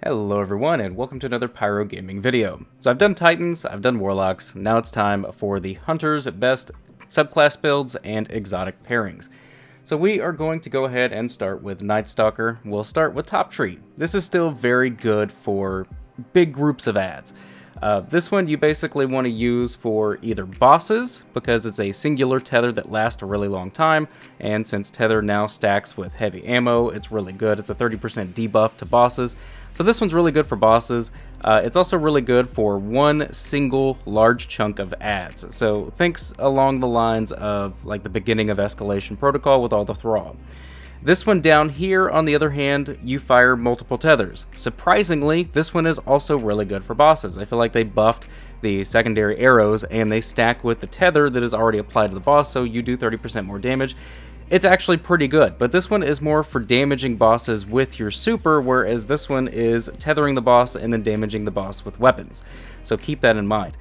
Hello everyone, and welcome to another Pyro Gaming video. So I've done Titans, I've done Warlocks, now it's time for the Hunter's best subclass builds and exotic pairings. So we are going to go ahead and start with Nightstalker. We'll start with Top Tree. This is still very good for big groups of adds. This one you basically want to use for either bosses, because it's a singular tether that lasts a really long time, and since tether now stacks with heavy ammo, it's really good. It's a 30% debuff to bosses. So this one's really good for bosses. It's also really good for one single large chunk of adds. So thinks along the lines of like the beginning of Escalation Protocol with all the Thrall. This one down here, on the other hand, you fire multiple tethers. Surprisingly, this one is also really good for bosses. I feel like they buffed the secondary arrows and they stack with the tether that is already applied to the boss, so you do 30% more damage. It's actually pretty good, but this one is more for damaging bosses with your super, whereas this one is tethering the boss and then damaging the boss with weapons. So keep that in mind.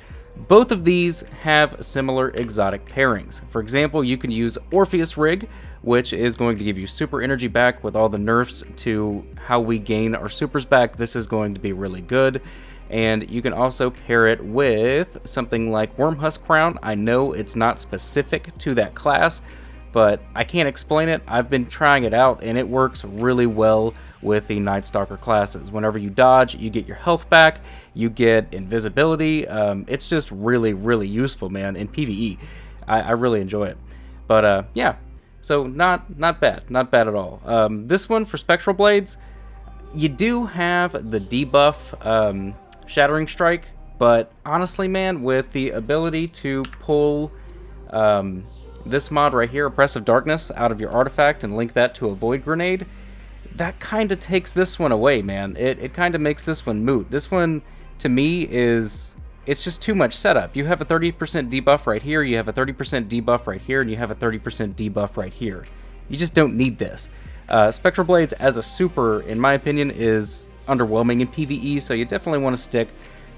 Both of these have similar exotic pairings. For example, you can use Orpheus Rig, which is going to give you super energy back with all the nerfs to how we gain our supers back. This is going to be really good. And you can also pair it with something like Wormhusk Crown. I know it's not specific to that class, but I can't explain it. I've been trying it out and it works really well with the Nightstalker classes. Whenever you dodge, you get your health back, you get invisibility. It's just really useful, man, in PvE. I really enjoy it. But yeah, so not bad at all. This one for Spectral Blades, you do have the debuff Shattering Strike, but honestly, man, with the ability to pull this mod right here, Oppressive Darkness, out of your artifact and link that to a Void Grenade, that kind of takes this one away, man. It kind of makes this one moot. This one, to me, it's just too much setup. You have a 30% debuff right here, you have a 30% debuff right here, and you have a 30% debuff right here. You just don't need this. Spectral Blades as a super, in my opinion, is underwhelming in PvE, so you definitely want to stick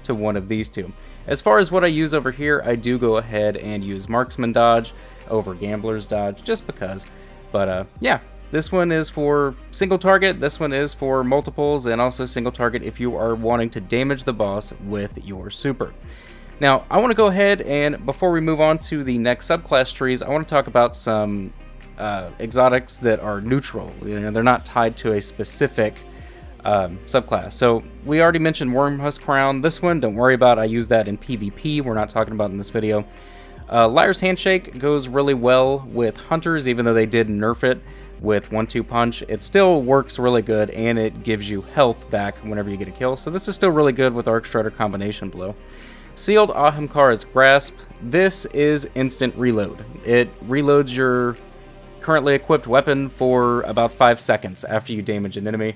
to one of these two. As far as what I use over here, I do go ahead and use Marksman Dodge over Gambler's Dodge, just because. But yeah, this one is for single target, this one is for multiples, and also single target if you are wanting to damage the boss with your super. Now, I want to go ahead and, before we move on to the next subclass trees, I want to talk about some exotics that are neutral. You know, they're not tied to a specific subclass. So we already mentioned Wormhusk Crown. This one, don't worry about. I use that in PvP. We're not talking about in this video. Liar's Handshake goes really well with Hunters, even though they did nerf it with 1-2 punch. It still works really good, and it gives you health back whenever you get a kill. So this is still really good with Arcstrider combination blow. Sealed Ahamkara's Grasp. This is instant reload. It reloads your currently equipped weapon for about 5 seconds after you damage an enemy.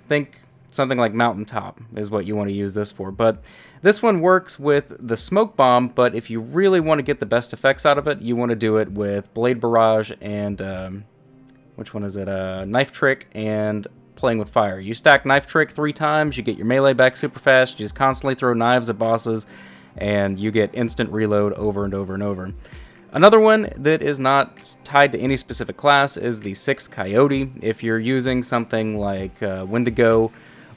Think something like Mountaintop is what you want to use this for. But this one works with the Smoke Bomb, but if you really want to get the best effects out of it, you want to do it with Blade Barrage and, which one is it? Knife Trick and Playing with Fire. You stack Knife Trick 3 times, you get your melee back super fast, you just constantly throw knives at bosses, and you get instant reload over and over and over. Another one that is not tied to any specific class is the 6th Coyote. If you're using something like Wendigo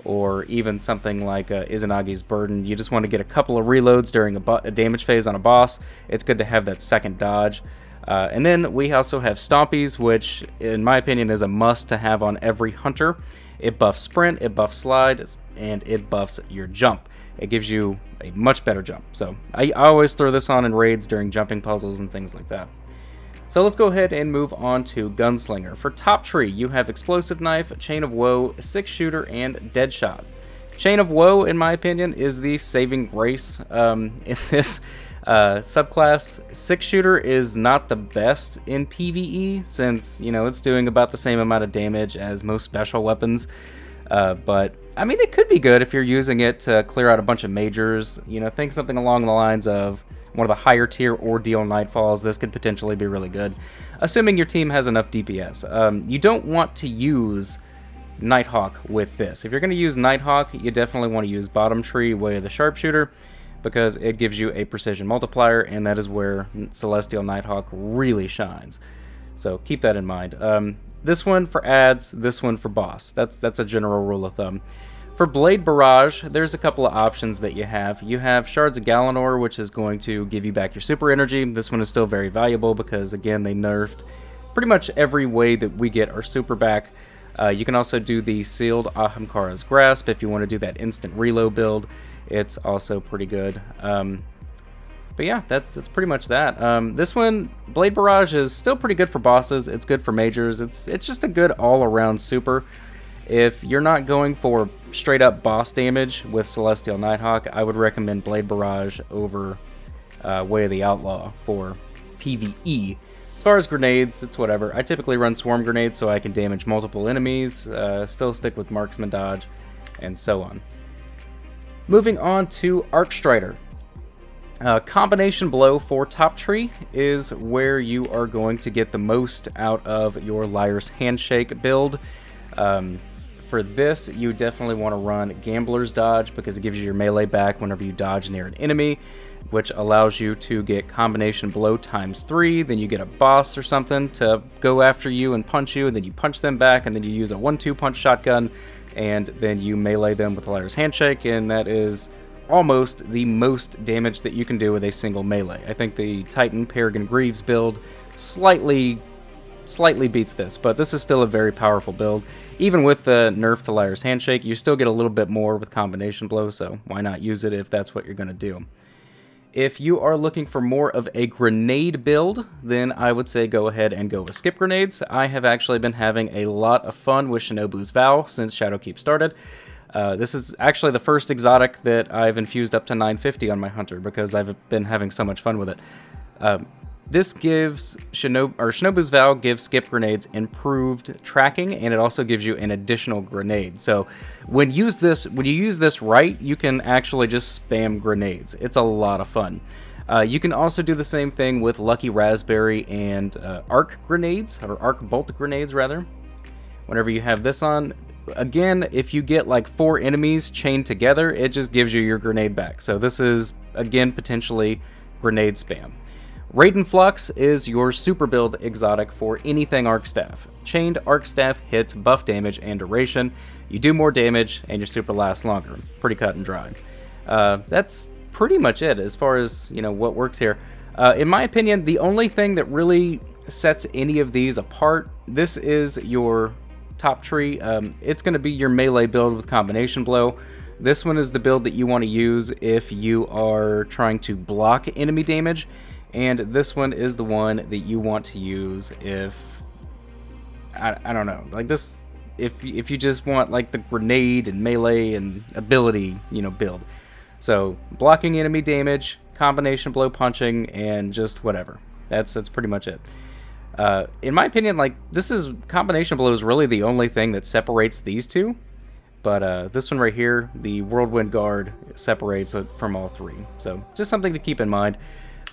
or even something like Izanagi's Burden, you just want to get a couple of reloads during a damage phase on a boss, it's good to have that second dodge. And then we also have Stompies, which in my opinion is a must to have on every hunter. It buffs sprint, it buffs slide, and it buffs your jump. It gives you a much better jump. So I always throw this on in raids during jumping puzzles and things like that. So let's go ahead and move on to Gunslinger. For Top Tree, you have Explosive Knife, Chain of Woe, 6-shooter, and Deadshot. Chain of Woe, in my opinion, is the saving grace in this subclass. 6-shooter is not the best in PvE, since, you know, it's doing about the same amount of damage as most special weapons. But I mean, it could be good if you're using it to clear out a bunch of majors. You know, think something along the lines of one of the higher tier Ordeal Nightfalls. This could potentially be really good, assuming your team has enough DPS. You don't want to use Nighthawk with this. If you're going to use Nighthawk, you definitely want to use Bottom Tree, Way of the Sharpshooter, because it gives you a precision multiplier, and that is where Celestial Nighthawk really shines. So keep that in mind. This one for adds, this one for boss. That's a general rule of thumb. For Blade Barrage, there's a couple of options that you have. You have Shards of Galanor, which is going to give you back your super energy. This one is still very valuable because, again, they nerfed pretty much every way that we get our super back. You can also do the Sealed Ahamkara's Grasp if you want to do that instant reload build. It's also pretty good. But yeah, that's pretty much that. This one, Blade Barrage, is still pretty good for bosses. It's good for majors. It's just a good all-around super. If you're not going for straight up boss damage with Celestial Nighthawk, I would recommend Blade Barrage over Way of the Outlaw for PvE. As far as grenades, it's whatever. I typically run swarm grenades so I can damage multiple enemies, still stick with marksman dodge, and so on. Moving on to Arcstrider. Combination blow for top tree is where you are going to get the most out of your Liar's Handshake build. For this, you definitely want to run Gambler's Dodge because it gives you your melee back whenever you dodge near an enemy, which allows you to get combination blow ×3. Then you get a boss or something to go after you and punch you, and then you punch them back, and then you use a 1-2 punch shotgun, and then you melee them with Liar's Handshake, and that is almost the most damage that you can do with a single melee. I think the Titan Peregrine Greaves build slightly beats this, but this is still a very powerful build. Even with the nerf to Liar's Handshake, you still get a little bit more with combination blow, so why not use it if that's what you're going to do. If you are looking for more of a grenade build, then I would say go ahead and go with skip grenades. I have actually been having a lot of fun with Shinobu's Vow since Shadowkeep started. This is actually the first exotic that I've infused up to 950 on my hunter because I've been having so much fun with it. This gives Shinobu's Vow gives skip grenades improved tracking, and it also gives you an additional grenade. So when you use this right, you can actually just spam grenades. It's a lot of fun. You can also do the same thing with Lucky Raspberry and arc grenades, or arc bolt grenades rather. Whenever you have this on, again, if you get like 4 enemies chained together, it just gives you your grenade back. So this is again potentially grenade spam. Raiden Flux is your super build exotic for anything Arc Staff. Chained Arc Staff hits buff damage and duration. You do more damage and your super lasts longer. Pretty cut and dry. That's pretty much it as far as what works here. In my opinion, the only thing that really sets any of these apart, this is your top tree. It's going to be your melee build with combination blow. This one is the build that you want to use if you are trying to block enemy damage. And this one is the one that you want to use if, I don't know, like this, if you just want like the grenade and melee and ability, build. So blocking enemy damage, combination blow punching, and just whatever. That's pretty much it. In my opinion, like this is combination blow is really the only thing that separates these two. But this one right here, the Whirlwind Guard, separates it from all three. So just something to keep in mind.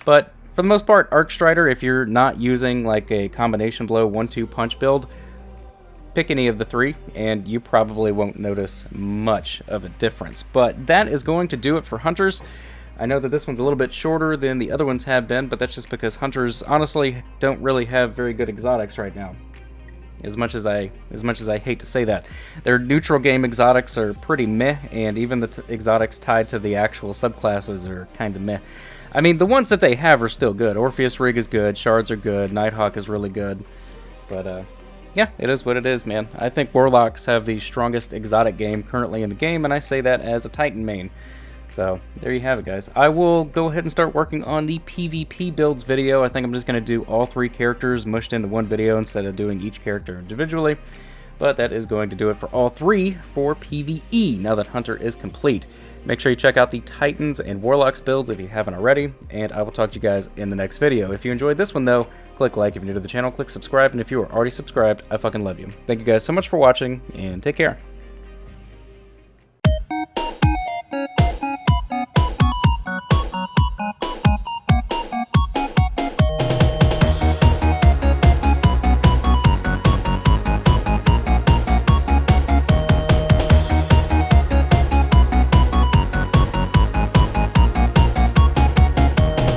But for the most part, Arcstrider, if you're not using like a combination blow 1-2 punch build, pick any of the 3 and you probably won't notice much of a difference. But that is going to do it for Hunters. I know that this one's a little bit shorter than the other ones have been, but that's just because Hunters honestly don't really have very good exotics right now. As much as I hate to say that. Their neutral game exotics are pretty meh, and even the exotics tied to the actual subclasses are kind of meh. I mean, the ones that they have are still good. Orpheus Rig is good, Shards are good, Nighthawk is really good. But, yeah, it is what it is, man. I think Warlocks have the strongest exotic game currently in the game, and I say that as a Titan main. So, there you have it, guys. I will go ahead and start working on the PvP builds video. I think I'm just going to do all 3 characters mushed into one video instead of doing each character individually. But that is going to do it for all 3 for PvE, now that Hunter is complete. Make sure you check out the Titans and Warlocks builds if you haven't already, and I will talk to you guys in the next video. If you enjoyed this one, though, click like. If you're new to the channel, click subscribe, and if you are already subscribed, I fucking love you. Thank you guys so much for watching, and take care.